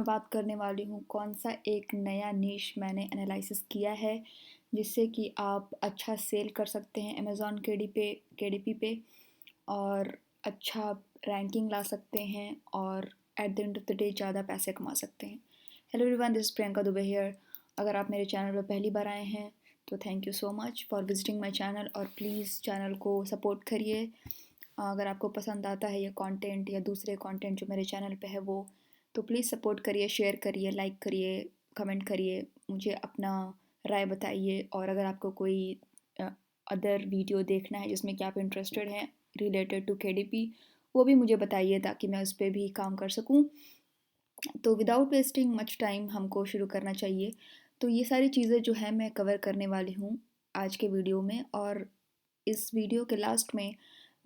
मैं बात करने वाली हूँ कौन सा एक नया नीश मैंने एनालिसिस किया है जिससे कि आप अच्छा सेल कर सकते हैं अमेज़ॉन केडीपी पे और अच्छा रैंकिंग ला सकते हैं और at the end of the day ज़्यादा पैसे कमा सकते हैं। Hello everyone, this is Priyanka Dubey here. अगर आप मेरे चैनल पर पहली बार आए हैं तो thank you so much for visiting my channel और प्लीज़ चैनल को सपोर्ट करिए। अगर आपको पसंद आता है ये कंटेंट या दूसरे कंटेंट जो मेरे चैनल पे है वो, तो प्लीज़ सपोर्ट करिए, शेयर करिए, लाइक करिए, कमेंट करिए, मुझे अपना राय बताइए। और अगर आपको कोई अदर वीडियो देखना है जिसमें कि आप इंटरेस्टेड हैं रिलेटेड टू केडीपी, वो भी मुझे बताइए ताकि मैं उस पर भी काम कर सकूं। तो विदाउट वेस्टिंग मच टाइम हमको शुरू करना चाहिए। तो ये सारी चीज़ें जो है मैं कवर करने वाली हूँ आज के वीडियो में, और इस वीडियो के लास्ट में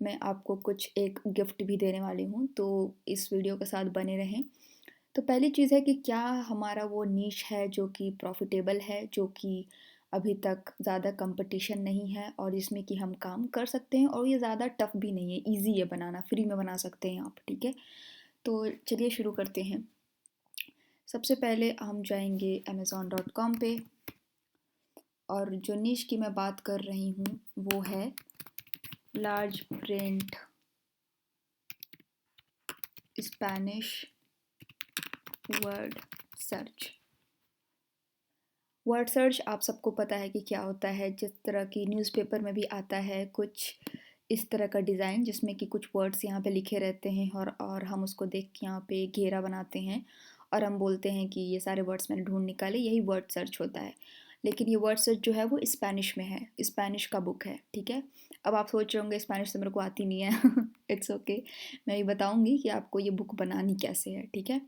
मैं आपको कुछ एक गिफ्ट भी देने वाली हूँ, तो इस वीडियो के साथ बने रहें। तो पहली चीज़ है कि क्या हमारा वो नीश है जो कि प्रॉफिटेबल है, जो कि अभी तक ज़्यादा कंपटीशन नहीं है और जिसमें कि हम काम कर सकते हैं, और ये ज़्यादा टफ भी नहीं है, इजी है बनाना, फ्री में बना सकते हैं आप। ठीक है, तो चलिए शुरू करते हैं। सबसे पहले हम जाएंगे amazon.com पे, और जो नीश की मैं बात कर रही हूँ वो है large print Spanish word search. Word search आप सबको पता है कि क्या होता है। जिस तरह की न्यूज़पेपर में भी आता है कुछ इस तरह का डिज़ाइन जिसमें कि कुछ वर्ड्स यहाँ पे लिखे रहते हैं, और हम उसको देख के यहाँ पे घेरा बनाते हैं और हम बोलते हैं कि ये सारे वर्ड्स मैंने ढूंढ निकाले, यही वर्ड सर्च होता है। लेकिन ये वर्ड सर्च जो है वो स्पेनिश में है, स्पेनिश का बुक है। ठीक है, अब आप सोच रहे होंगे स्पेनिश तो मेरे को आती नहीं है इट्स ओके, मैं ये बताऊँगी कि आपको ये बुक बनानी कैसे है। ठीक है,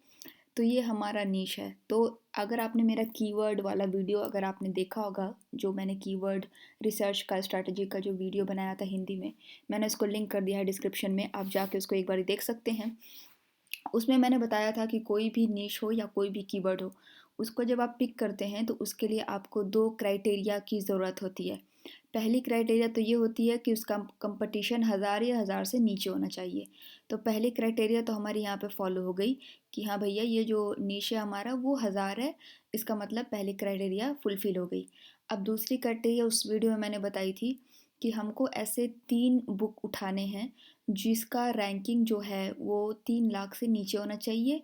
तो ये हमारा नीश है। तो अगर आपने मेरा कीवर्ड वाला वीडियो अगर आपने देखा होगा, जो मैंने कीवर्ड रिसर्च का स्ट्रैटेजी का जो वीडियो बनाया था हिंदी में, मैंने उसको लिंक कर दिया है डिस्क्रिप्शन में, आप जाके उसको एक बार देख सकते हैं। उसमें मैंने बताया था कि कोई भी नीश हो या कोई भी कीवर्ड हो, उसको जब आप पिक करते हैं तो उसके लिए आपको दो क्राइटेरिया की ज़रूरत होती है। पहली क्राइटेरिया तो ये होती है कि उसका कंपटीशन 1000 या 1000 से नीचे होना चाहिए। तो पहली क्राइटेरिया तो हमारी यहाँ पे फॉलो हो गई कि हाँ भैया ये जो नीश है हमारा वो 1000 है, इसका मतलब पहली क्राइटेरिया फुलफ़िल हो गई। अब दूसरी क्राइटेरिया उस वीडियो में मैंने बताई थी कि हमको ऐसे 3 बुक उठाने हैं जिसका रैंकिंग जो है वो 3 लाख से नीचे होना चाहिए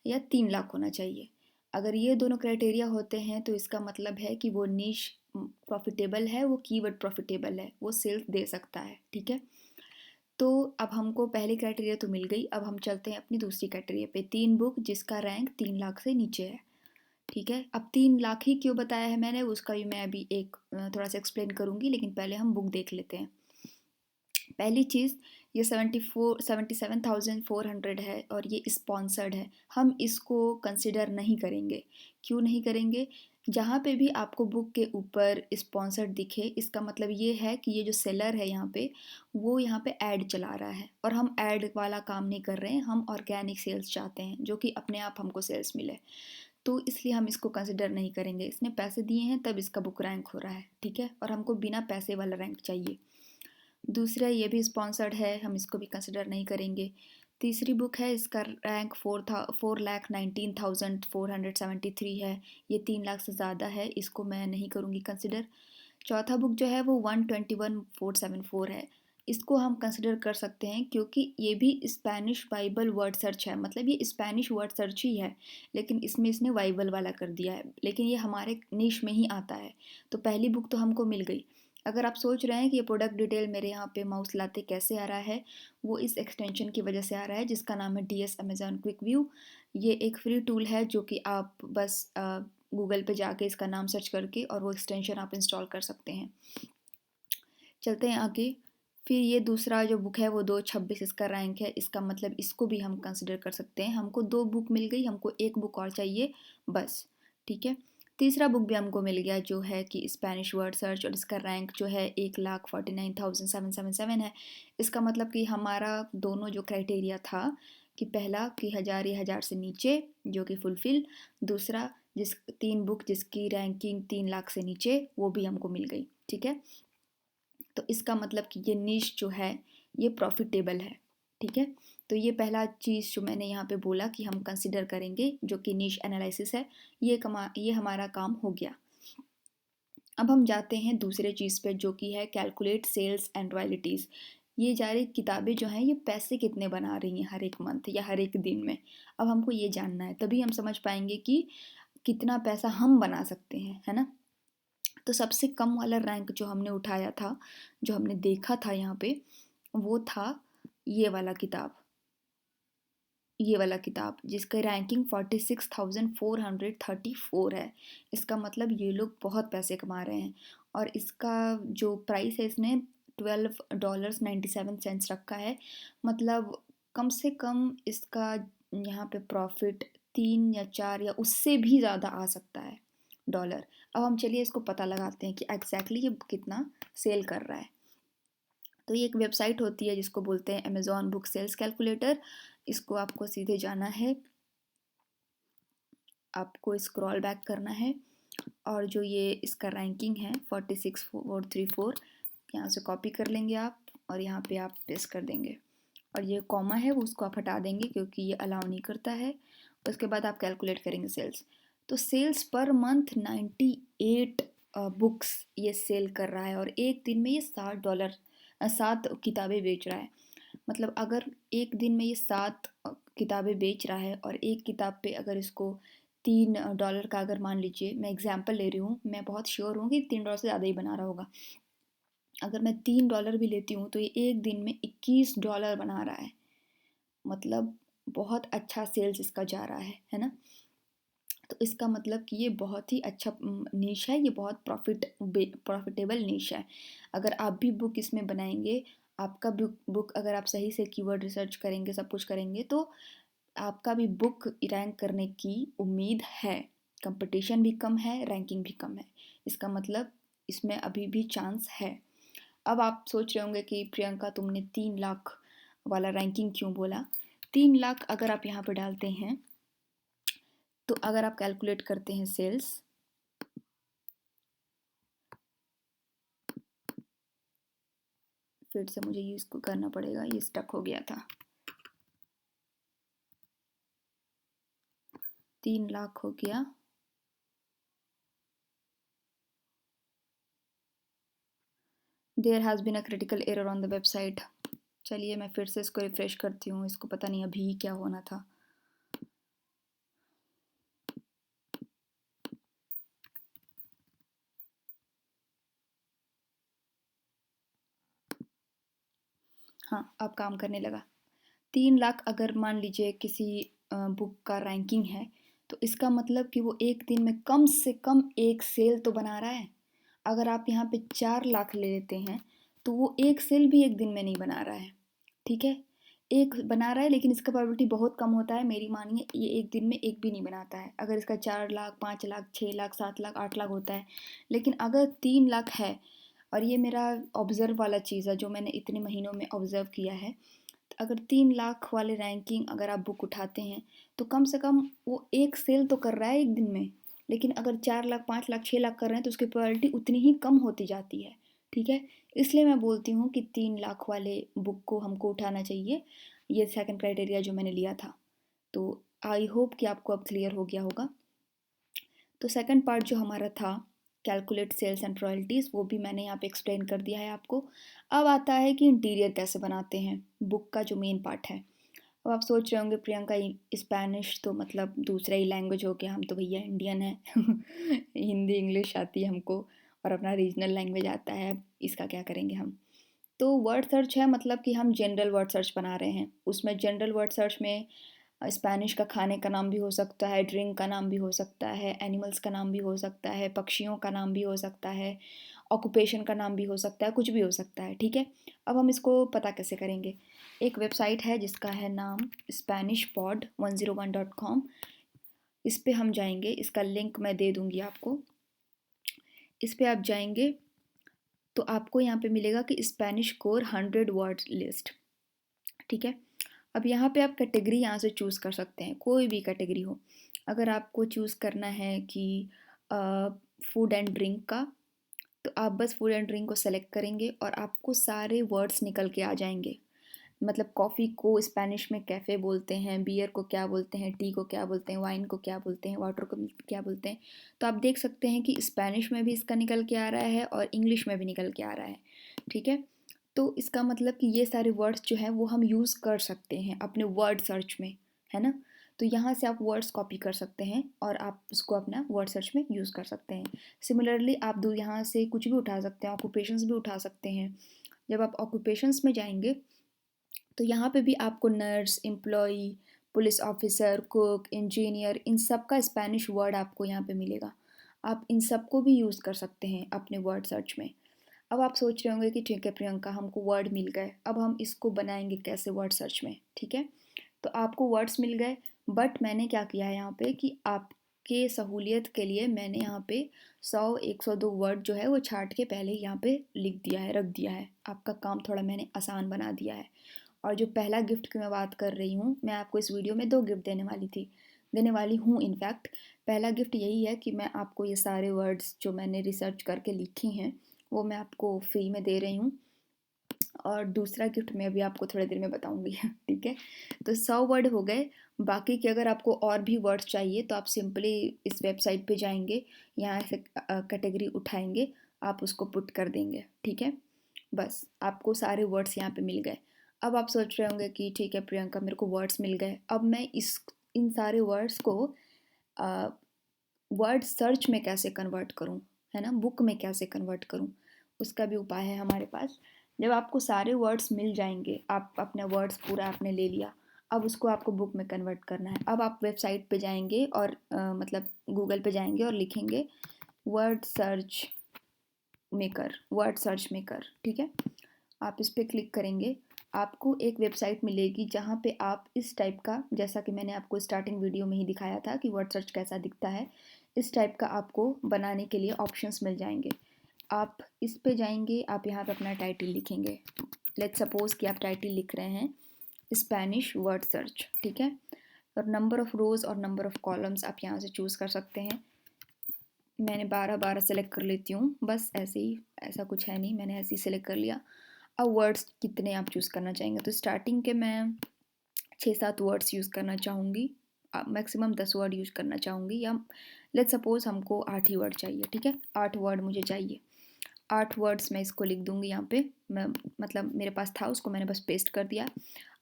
या 3 लाख होना चाहिए। अगर ये दोनों क्राइटेरिया होते हैं तो इसका मतलब है कि वो नीश प्रॉफिटेबल है, वो कीवर्ड प्रॉफिटेबल है, वो सेल्स दे सकता है। ठीक है, तो अब हमको पहली क्राइटेरिया तो मिल गई। अब हम चलते हैं अपनी दूसरी क्राइटेरिया पे, 3 बुक जिसका रैंक 3 लाख से नीचे है। ठीक है, अब 3 लाख ही क्यों बताया है मैंने, उसका भी मैं अभी एक थोड़ा सा एक्सप्लेन करूँगी, लेकिन पहले हम बुक देख लेते हैं। पहली चीज़, ये 77,400 है और ये स्पॉन्सर्ड है, हम इसको कंसिडर नहीं करेंगे। क्यों नहीं करेंगे? जहाँ पे भी आपको बुक के ऊपर स्पॉन्सर्ड दिखे, इसका मतलब ये है कि ये जो सेलर है यहाँ पे, वो यहाँ पे ऐड चला रहा है, और हम ऐड वाला काम नहीं कर रहे हैं, हम ऑर्गेनिक सेल्स चाहते हैं जो कि अपने आप हमको सेल्स मिले। तो इसलिए हम इसको कंसिडर नहीं करेंगे। इसने पैसे दिए हैं तब इसका बुक रैंक हो रहा है। ठीक है, और हमको बिना पैसे वाला रैंक चाहिए। दूसरा, ये भी स्पॉन्सर्ड है, हम इसको भी कंसिडर नहीं करेंगे। तीसरी बुक है, इसका रैंक 4,19,473 है, ये 3 लाख से ज़्यादा है, इसको मैं नहीं करूँगी कंसिडर। चौथा बुक जो है वो 121,474 है, इसको हम कंसिडर कर सकते हैं क्योंकि ये भी स्पेनिश बाइबल वर्ड सर्च है, मतलब ये स्पेनिश वर्ड सर्च ही है, लेकिन इसमें इसने बाइबल वाला कर दिया है, लेकिन ये हमारे निश में ही आता है। तो पहली बुक तो हमको मिल गई। अगर आप सोच रहे हैं कि ये प्रोडक्ट डिटेल मेरे यहाँ पे माउस लाते कैसे आ रहा है, वो इस एक्सटेंशन की वजह से आ रहा है जिसका नाम है DS Amazon क्विक व्यू। ये एक फ्री टूल है जो कि आप बस गूगल पे जाके इसका नाम सर्च करके और वो एक्सटेंशन आप इंस्टॉल कर सकते हैं। चलते हैं आगे। फिर ये दूसरा जो बुक है वो 226 इसका रैंक है, इसका मतलब इसको भी हम कंसिडर कर सकते हैं। हमको 2 बुक मिल गई, हमको एक बुक और चाहिए बस। ठीक है, तीसरा बुक भी हमको मिल गया जो है कि स्पेनिश वर्ड सर्च, और इसका रैंक जो है 1,49,777 है। इसका मतलब कि हमारा दोनों जो क्राइटेरिया था कि पहला कि 1000 या 1000 से नीचे जो कि फुलफिल, दूसरा जिस 3 बुक जिसकी रैंकिंग 3 लाख से नीचे, वो भी हमको मिल गई। ठीक है, तो इसका मतलब कि ये नीश जो है ये प्रॉफिटेबल है। ठीक है, तो ये पहला चीज़ जो मैंने यहाँ पे बोला कि हम कंसिडर करेंगे, जो कि नीश एनालिसिस है, ये हमारा काम हो गया। अब हम जाते हैं दूसरे चीज़ पे, जो कि है कैलकुलेट सेल्स एंड रॉयल्टीज़। ये सारी किताबें जो हैं ये पैसे कितने बना रही हैं हर एक मंथ या हर एक दिन में। अब हमको ये जानना है, तभी हम समझ पाएंगे कि कितना पैसा हम बना सकते हैं, है ना। तो सबसे कम वाला रैंक जो हमने उठाया था, जो हमने देखा था यहाँ पे, वो था ये वाला किताब, जिसका रैंकिंग 46,434 है। इसका मतलब ये लोग बहुत पैसे कमा रहे हैं। और इसका जो प्राइस है, इसने $12.97 रखा है। मतलब कम से कम इसका यहाँ पे प्रॉफिट 3 या 4 या उससे भी ज़्यादा आ सकता है डॉलर। अब हम चलिए इसको पता लगाते हैं कि एग्जैक्टली ये कितना सेल कर रहा है। तो ये एक वेबसाइट होती है जिसको बोलते हैं अमेज़ॉन बुक सेल्स कैलकुलेटर। इसको आपको सीधे जाना है, आपको स्क्रॉल बैक करना है, और जो ये इसका रैंकिंग है 46,434, यहाँ से कॉपी कर लेंगे आप और यहाँ पे आप पेस्ट कर देंगे। और ये कॉमा है वो उसको आप हटा देंगे क्योंकि ये अलाउ नहीं करता है। उसके बाद आप कैलकुलेट करेंगे सेल्स। तो सेल्स पर मंथ 98 बुक्स ये सेल कर रहा है, और एक दिन में ये $7 किताबें बेच रहा है। मतलब अगर एक दिन में ये 7 किताबें बेच रहा है, और एक किताब पे अगर इसको $3 का, अगर मान लीजिए, मैं एग्जांपल ले रही हूँ, मैं बहुत श्योर हूँ कि $3 से ज़्यादा ही बना रहा होगा। अगर मैं $3 भी लेती हूँ तो ये एक दिन में $21 बना रहा है। मतलब बहुत अच्छा सेल्स इसका जा रहा है ना। तो इसका मतलब कि ये बहुत ही अच्छा नीश है, ये बहुत प्रॉफिटेबल नीश है। अगर आप भी बुक इसमें बनाएंगे, आपका बुक अगर आप सही से कीवर्ड रिसर्च करेंगे, सब कुछ करेंगे, तो आपका भी बुक रैंक करने की उम्मीद है। कंपटीशन भी कम है, रैंकिंग भी कम है। इसका मतलब इसमें अभी भी चांस है। अब आप सोच रहे होंगे कि प्रियंका तुमने 3 लाख वाला रैंकिंग क्यों बोला। 3 लाख अगर आप यहाँ पर डालते हैं, तो अगर आप कैलकुलेट करते हैं सेल्स, फिर से मुझे ये इसको करना पड़ेगा, ये स्टक हो गया था। 3 लाख हो गया, there has been a critical error on the website. चलिए मैं फिर से इसको रिफ्रेश करती हूँ, इसको पता नहीं अभी क्या होना था। हाँ, अब काम करने लगा। 3 लाख अगर मान लीजिए किसी बुक का रैंकिंग है, तो इसका मतलब कि वो एक दिन में कम से कम एक सेल तो बना रहा है। अगर आप यहाँ पे 4 लाख ले लेते हैं, तो वो एक सेल भी एक दिन में नहीं बना रहा है। ठीक है, एक बना रहा है, लेकिन इसका प्रोबेबिलिटी बहुत कम होता है। मेरी मानिए, ये एक दिन में एक भी नहीं बनाता है। अगर इसका 4 लाख, 5 लाख, 6 लाख, 7 लाख, 8 लाख होता है। लेकिन अगर 3 लाख है, और ये मेरा ऑब्ज़र्व वाला चीज़ है जो मैंने इतने महीनों में ऑब्ज़र्व किया है, अगर 3 लाख वाले रैंकिंग अगर आप बुक उठाते हैं, तो कम से कम वो एक सेल तो कर रहा है एक दिन में। लेकिन अगर 4 लाख, 5 लाख, 6 लाख कर रहे हैं, तो उसकी प्रोबेबिलिटी उतनी ही कम होती जाती है। ठीक है, इसलिए मैं बोलती हूँ कि 3 लाख वाले बुक को हमको उठाना चाहिए। ये सेकंड क्राइटेरिया जो मैंने लिया था। तो आई होप कि आपको अब क्लियर हो गया होगा। तो सेकंड पार्ट जो हमारा था, कैलकुलेट सेल्स एंड रॉयल्टीज़, वो भी मैंने यहाँ पे एक्सप्लेन कर दिया है आपको। अब आता है कि इंटीरियर कैसे बनाते हैं, बुक का जो मेन पार्ट है। अब आप सोच रहे होंगे प्रियंका, स्पेनिश तो मतलब दूसरा ही लैंग्वेज हो गया, हम तो भैया इंडियन है। हिंदी इंग्लिश आती है हमको, और अपना रीजनल लैंग्वेज आता है, इसका क्या करेंगे हम। तो वर्ड सर्च है, मतलब कि हम जनरल वर्ड सर्च बना रहे हैं। उसमें जनरल वर्ड सर्च में स्पेनिश का खाने का नाम भी हो सकता है, ड्रिंक का नाम भी हो सकता है, एनिमल्स का नाम भी हो सकता है, पक्षियों का नाम भी हो सकता है, ऑक्यूपेशन का नाम भी हो सकता है, कुछ भी हो सकता है। ठीक है, अब हम इसको पता कैसे करेंगे। एक वेबसाइट है जिसका है नाम SpanishPod101.com। इस पे हम जाएंगे, इसका लिंक मैं दे दूँगी आपको। इस पे आप जाएंगे तो आपको यहाँ पे मिलेगा कि स्पेनिश कोर 100 वर्ड लिस्ट। ठीक है, अब यहाँ पे आप कैटेगरी यहाँ से चूज़ कर सकते हैं, कोई भी कैटेगरी हो। अगर आपको चूज़ करना है कि फूड एंड ड्रिंक का, तो आप बस फूड एंड ड्रिंक को सेलेक्ट करेंगे और आपको सारे वर्ड्स निकल के आ जाएंगे। मतलब कॉफ़ी को स्पेनिश में कैफ़े बोलते हैं, बियर को क्या बोलते हैं, टी को क्या बोलते हैं, वाइन को क्या बोलते हैं, वाटर को क्या बोलते हैं। तो आप देख सकते हैं कि स्पेनिश में भी इसका निकल के आ रहा है और इंग्लिश में भी निकल के आ रहा है, ठीक है। तो इसका मतलब कि ये सारे वर्ड्स जो हैं वो हम यूज़ कर सकते हैं अपने वर्ड सर्च में, है ना। तो यहाँ से आप वर्ड्स कॉपी कर सकते हैं और आप उसको अपना वर्ड सर्च में यूज़ कर सकते हैं। सिमिलरली आप यहाँ से कुछ भी उठा सकते हैं, ऑक्यूपेशंस भी उठा सकते हैं। जब आप ऑक्यूपेशंस में जाएंगे तो यहाँ पे भी आपको nurse, employee, police officer, cook, engineer, इन सब का स्पेनिश वर्ड आपको यहाँ पे मिलेगा। आप इन सब को भी यूज़ कर सकते हैं अपने वर्ड सर्च में। अब आप सोच रहे होंगे कि ठीक है प्रियंका, हमको वर्ड मिल गए, अब हम इसको बनाएंगे कैसे वर्ड सर्च में, ठीक है। तो आपको वर्ड्स मिल गए, बट मैंने क्या किया है यहाँ पे कि आपके सहूलियत के लिए मैंने यहाँ पे 100-102 वर्ड जो है वो छाट के पहले यहाँ पे लिख दिया है, रख दिया है। आपका काम थोड़ा मैंने आसान बना दिया है। और जो पहला गिफ्ट की मैं बात कर रही हूँ, मैं आपको इस वीडियो में 2 गिफ्ट देने वाली हूँ इनफैक्ट। पहला गिफ्ट यही है कि मैं आपको ये सारे वर्ड्स जो मैंने रिसर्च करके लिखे हैं वो मैं आपको फ्री में दे रही हूँ। और दूसरा गिफ्ट मैं अभी आपको थोड़ी देर में बताऊंगी ठीक है। तो 100 वर्ड हो गए। बाकी के अगर आपको और भी वर्ड्स चाहिए तो आप सिंपली इस वेबसाइट पे जाएंगे, यहाँ से कैटेगरी उठाएंगे, आप उसको पुट कर देंगे, ठीक है। बस आपको सारे वर्ड्स यहाँ पे मिल गए। अब आप सोच रहे होंगे कि ठीक है प्रियंका, मेरे को वर्ड्स मिल गए, अब मैं इन सारे वर्ड्स को वर्ड सर्च में कैसे कन्वर्ट करूँ, है ना, बुक में कैसे कन्वर्ट करूँ, उसका भी उपाय है हमारे पास। जब आपको सारे वर्ड्स मिल जाएंगे, आप अपने वर्ड्स पूरा आपने ले लिया, अब उसको आपको बुक में कन्वर्ट करना है। अब आप वेबसाइट पे जाएंगे और मतलब गूगल पे जाएंगे और लिखेंगे वर्ड सर्च मेकर, ठीक है। आप इस पर क्लिक करेंगे, आपको एक वेबसाइट मिलेगी जहाँ पे आप इस टाइप का, जैसा कि मैंने आपको स्टार्टिंग वीडियो में ही दिखाया था कि वर्ड सर्च कैसा दिखता है, इस टाइप का आपको बनाने के लिए ऑप्शंस मिल जाएंगे। आप इस पे जाएंगे, आप यहाँ पे अपना टाइटल लिखेंगे। लेट्स सपोज कि आप टाइटल लिख रहे हैं स्पेनिश वर्ड सर्च, ठीक है। और नंबर ऑफ़ रोज़ और नंबर ऑफ़ कॉलम्स आप यहाँ से चूज़ कर सकते हैं। मैंने 12 सेलेक्ट कर लेती हूँ, बस ऐसे ही, ऐसा कुछ है नहीं, मैंने ऐसे ही सेलेक्ट कर लिया। अब वर्ड्स कितने आप चूज़ करना चाहेंगे, तो स्टार्टिंग के मैं 6-7 वर्ड्स यूज़ करना चाहूँगी, मैक्सिमम 10 वर्ड यूज़ करना चाहूँगी, या लेट्स सपोज हमको 8 ही वर्ड चाहिए, ठीक है, 8 वर्ड मुझे चाहिए। 8 वर्ड्स मैं इसको लिख दूँगी यहाँ पे। मैं मतलब मेरे पास था, उसको मैंने बस पेस्ट कर दिया।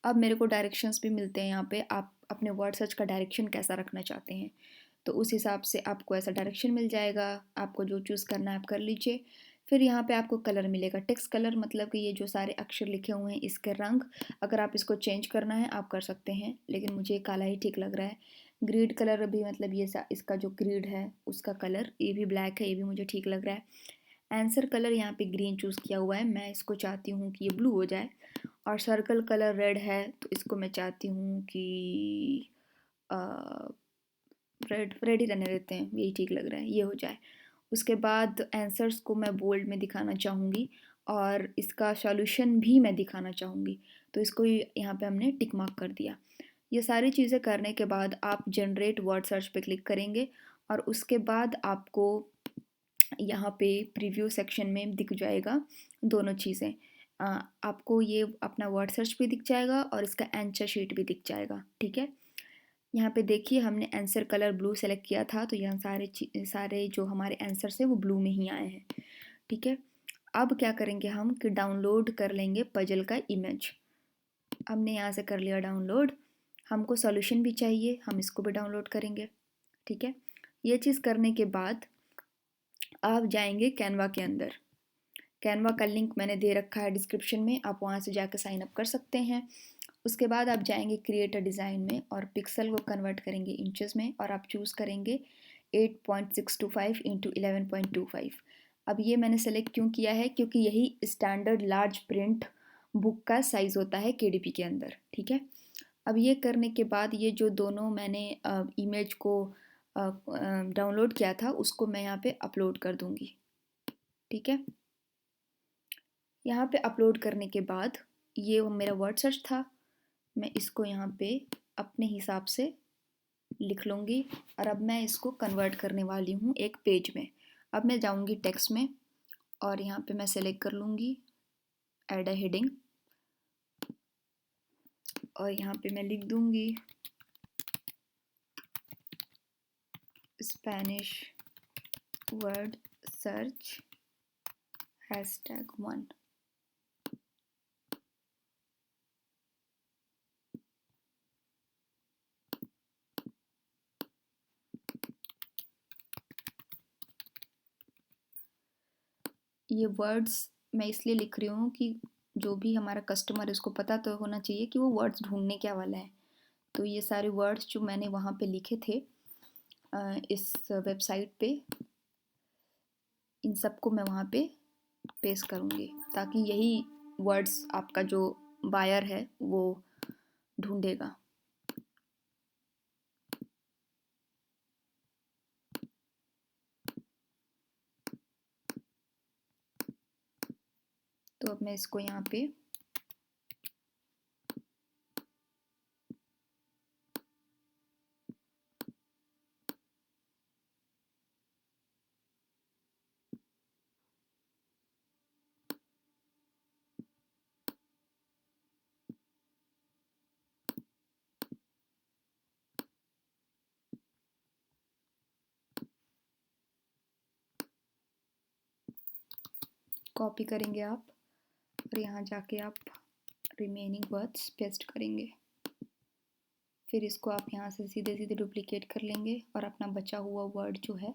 अब मेरे को डायरेक्शंस भी मिलते हैं यहाँ पे, आप अपने वर्ड सर्च का डायरेक्शन कैसा रखना चाहते हैं तो उस हिसाब से आपको ऐसा डायरेक्शन मिल जाएगा। आपको जो चूज़ करना है आप कर लीजिए। फिर यहाँ पे आपको कलर मिलेगा, टेक्स्ट कलर, मतलब कि ये जो सारे अक्षर लिखे हुए हैं इसके रंग, अगर आप इसको चेंज करना है आप कर सकते हैं, लेकिन मुझे काला ही ठीक लग रहा है। ग्रिड कलर भी, मतलब ये इसका जो ग्रिड है उसका कलर, ये भी ब्लैक है, ये भी मुझे ठीक लग रहा है। आंसर कलर यहाँ पे ग्रीन चूज़ किया हुआ है, मैं इसको चाहती हूँ कि ये ब्लू हो जाए। और सर्कल कलर रेड है, तो इसको मैं चाहती हूँ कि रेड रेड ही रहने देते हैं, यही ठीक लग रहा है, ये हो जाए। उसके बाद आंसर्स को मैं बोल्ड में दिखाना चाहूँगी और इसका सॉल्यूशन भी मैं दिखाना चाहूँगी, तो इसको यहाँ पे हमने टिक मार्क कर दिया। ये सारी चीज़ें करने के बाद आप जनरेट वर्ड सर्च पे क्लिक करेंगे और उसके बाद आपको यहाँ पे प्रीव्यू सेक्शन में दिख जाएगा दोनों चीज़ें। आपको ये अपना वर्ड सर्च भी दिख जाएगा और इसका आंसर शीट भी दिख जाएगा, ठीक है। यहाँ पे देखिए हमने आंसर कलर ब्लू सेलेक्ट किया था, तो यहाँ सारे जो हमारे आंसर्स हैं वो ब्लू में ही आए हैं, ठीक है। अब क्या करेंगे हम कि डाउनलोड कर लेंगे पजल का इमेज। हमने यहाँ से कर लिया डाउनलोड, हमको सॉल्यूशन भी चाहिए, हम इसको भी डाउनलोड करेंगे, ठीक है। ये चीज़ करने के बाद आप जाएंगे कैनवा के अंदर। कैनवा का लिंक मैंने दे रखा है डिस्क्रिप्शन में, आप वहाँ से जाकर साइन अप कर सकते हैं। उसके बाद आप जाएंगे क्रिएट अ डिज़ाइन में और पिक्सल को कन्वर्ट करेंगे इंचेस में और आप चूज़ करेंगे 8.625 इंटू 11.25। अब ये मैंने सेलेक्ट क्यों किया है, क्योंकि यही स्टैंडर्ड लार्ज प्रिंट बुक का साइज़ होता है केडीपी के अंदर, ठीक है। अब ये करने के बाद ये जो दोनों मैंने इमेज को डाउनलोड किया था उसको मैं यहाँ पे अपलोड कर दूँगी, ठीक है। यहाँ पे अपलोड करने के बाद ये मेरा वर्ड सर्च था, मैं इसको यहाँ पे अपने हिसाब से लिख लूँगी और अब मैं इसको कन्वर्ट करने वाली हूँ एक पेज में। अब मैं जाऊँगी टेक्स्ट में और यहाँ पे मैं सेलेक्ट कर लूँगी ऐड अ हेडिंग। और यहाँ पे मैं लिख दूँगी स्पेनिश वर्ड सर्च #1। ये वर्ड्स मैं इसलिए लिख रही हूँ कि जो भी हमारा कस्टमर है उसको पता तो होना चाहिए कि वो वर्ड्स ढूँढने क्या वाला है। तो ये सारे वर्ड्स जो मैंने वहाँ पे लिखे थे इस वेबसाइट पे, इन सबको मैं वहाँ पे पेस्ट करूँगी ताकि यही वर्ड्स आपका जो बायर है वो ढूँढेगा। तो अब मैं इसको यहाँ पे कॉपी करेंगे आप और यहाँ जाके आप रिमेनिंग वर्ड्स पेस्ट करेंगे। फिर इसको आप यहाँ से सीधे सीधे डुप्लीकेट कर लेंगे और अपना बचा हुआ वर्ड जो है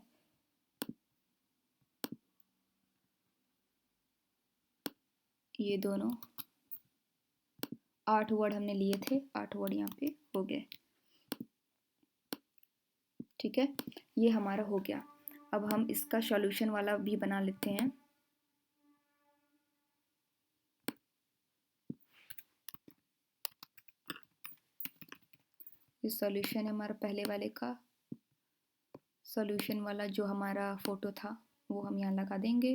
ये दोनों 8 वर्ड हमने लिए थे, 8 वर्ड यहाँ पे हो गए। ठीक है, ये हमारा हो गया। अब हम इसका सॉल्यूशन वाला भी बना लेते हैं। ये सॉल्यूशन है हमारा पहले वाले का। सॉल्यूशन वाला जो हमारा फ़ोटो था वो हम यहाँ लगा देंगे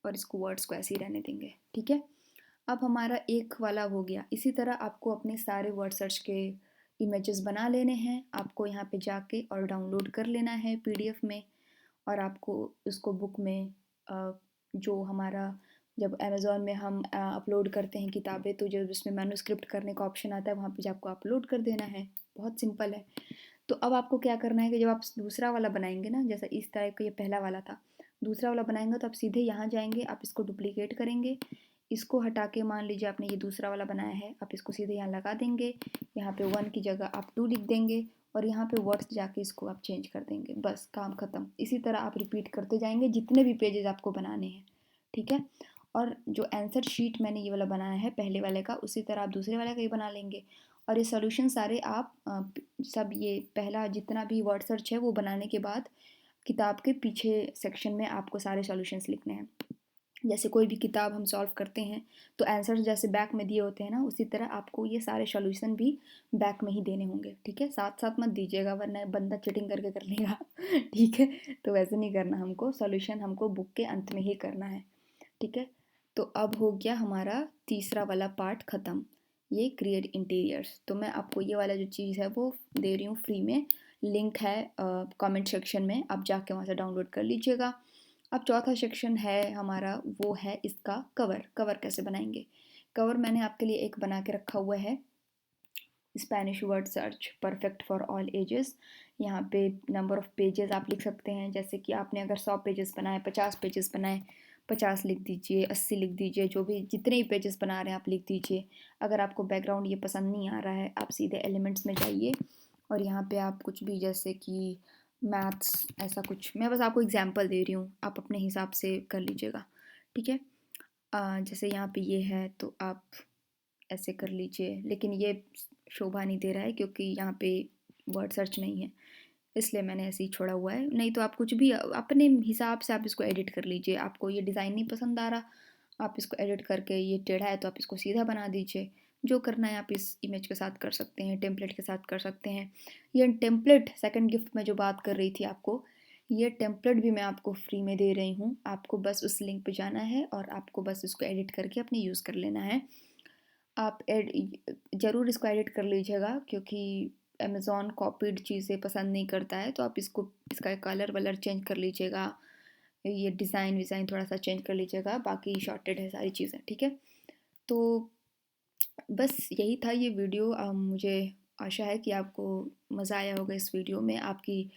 और इसको वर्ड्स को ऐसे ही रहने देंगे। ठीक है, अब हमारा एक वाला हो गया। इसी तरह आपको अपने सारे वर्ड सर्च के इमेजेस बना लेने हैं। आपको यहाँ पे जाके और डाउनलोड कर लेना है पीडीएफ में, और आपको उसको बुक में जो हमारा जब अमेज़ॉन में हम अपलोड करते हैं किताबें, तो जब उसमें मैन्युस्क्रिप्ट करने का ऑप्शन आता है वहाँ पे आपको अपलोड कर देना है। बहुत सिंपल है। तो अब आपको क्या करना है कि जब आप दूसरा वाला बनाएंगे ना, जैसा इस टाइप का ये पहला वाला था, दूसरा वाला बनाएंगे तो आप सीधे यहाँ जाएंगे, आप इसको डुप्लीकेट करेंगे, इसको हटा के मान लीजिए आपने ये दूसरा वाला बनाया है, आप इसको सीधे यहाँ लगा देंगे। यहाँ पे 1 की जगह आप 2 लिख देंगे और यहाँ पे वर्ड्स जाके इसको आप चेंज कर देंगे। बस काम ख़त्म। इसी तरह आप रिपीट करते जाएंगे जितने भी पेजेस आपको बनाने हैं। ठीक है, और जो आंसर शीट मैंने ये वाला बनाया है पहले वाले का, उसी तरह आप दूसरे वाले का ही बना लेंगे। और ये सॉल्यूशन सारे आप सब ये पहला जितना भी वर्ड सर्च है वो बनाने के बाद किताब के पीछे सेक्शन में आपको सारे सॉल्यूशंस लिखने हैं। जैसे कोई भी किताब हम सॉल्व करते हैं तो आंसर्स जैसे बैक में दिए होते हैं ना, उसी तरह आपको ये सारे सॉल्यूशन भी बैक में ही देने होंगे। ठीक है, साथ साथ मत दीजिएगा वरना बंदा चीटिंग करके कर लेगा। ठीक है, तो वैसे नहीं करना हमको, सॉल्यूशन हमको बुक के अंत में ही करना है। ठीक है, तो अब हो गया हमारा तीसरा वाला पार्ट ख़त्म, ये क्रिएट इंटीरियर्स। तो मैं आपको ये वाला जो चीज़ है वो दे रही हूँ फ्री में, लिंक है कमेंट सेक्शन में, आप जाके वहाँ से डाउनलोड कर लीजिएगा। अब चौथा सेक्शन है हमारा, वो है इसका कवर। कवर कैसे बनाएंगे? कवर मैंने आपके लिए एक बना के रखा हुआ है, Spanish word search perfect for all ages. यहाँ पे नंबर ऑफ़ पेजेस आप लिख सकते हैं, जैसे कि आपने अगर 100 पेजेस बनाए, 50 पेजेस बनाए, 50 लिख दीजिए, 80 लिख दीजिए, जो भी जितने भी पेजेस बना रहे हैं आप लिख दीजिए। अगर आपको बैकग्राउंड ये पसंद नहीं आ रहा है, आप सीधे एलिमेंट्स में जाइए और यहाँ पे आप कुछ भी, जैसे कि मैथ्स, ऐसा कुछ, मैं बस आपको एग्जांपल दे रही हूँ, आप अपने हिसाब से कर लीजिएगा। ठीक है, जैसे यहाँ पे ये है तो आप ऐसे कर लीजिए, लेकिन ये शोभा नहीं दे रहा है क्योंकि यहाँ पे वर्ड सर्च नहीं है, इसलिए मैंने ऐसे ही छोड़ा हुआ है। नहीं तो आप कुछ भी अपने हिसाब से आप इसको एडिट कर लीजिए। आपको ये डिज़ाइन नहीं पसंद आ रहा, आप इसको एडिट करके, ये टेढ़ा है तो आप इसको सीधा बना दीजिए। जो करना है आप इस इमेज के साथ कर सकते हैं, टेम्पलेट के साथ कर सकते हैं। ये टेम्पलेट सेकंड गिफ्ट में जो बात कर रही थी आपको, ये टेम्पलेट भी मैं आपको फ्री में दे रही हूँ। आपको बस उस लिंक पे जाना है और आपको बस इसको एडिट करके अपने यूज़ कर लेना है। आप ज़रूर इसको एडिट कर लीजिएगा क्योंकि अमेज़ॉन कॉपीड चीज़ें पसंद नहीं करता है, तो आप इसको, इसका कलर वलर चेंज कर लीजिएगा, ये डिज़ाइन विज़ाइन थोड़ा सा चेंज कर लीजिएगा, बाकी शॉर्टेड है सारी चीज़ें। ठीक है, तो बस यही था ये वीडियो। मुझे आशा है कि आपको मज़ा आया होगा इस वीडियो में, आपकी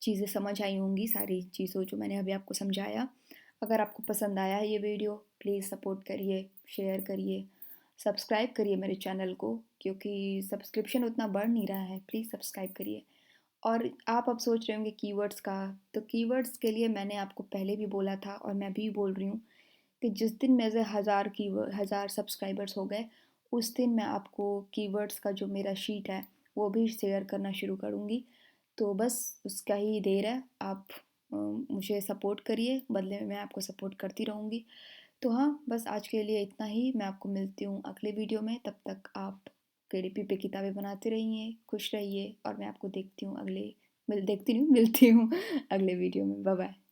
चीज़ें समझ आई होंगी, सारी चीज़ों जो मैंने अभी आपको समझाया। अगर आपको पसंद आया है ये वीडियो, प्लीज़ सपोर्ट करिए, शेयर करिए, सब्सक्राइब करिए मेरे चैनल को, क्योंकि सब्सक्रिप्शन उतना बढ़ नहीं रहा है। प्लीज़ सब्सक्राइब करिए। और आप अब सोच रहे होंगे कीवर्ड्स का, तो कीवर्ड्स के लिए मैंने आपको पहले भी बोला था और मैं भी बोल रही हूँ कि जिस दिन मेरे 1000 सब्सक्राइबर्स हो गए, उस दिन मैं आपको कीवर्ड्स का जो मेरा शीट है वो भी शेयर करना शुरू करूँगी। तो बस उसका ही देर है। आप मुझे सपोर्ट करिए, बदले में मैं आपको सपोर्ट करती रहूँगी। तो हाँ, बस आज के लिए इतना ही। मैं आपको मिलती हूँ अगले वीडियो में। तब तक आप केडीपी पे किताबें बनाते रहिए, खुश रहिए, और मैं आपको देखती हूँ मिलती हूँ अगले वीडियो में। Bye bye.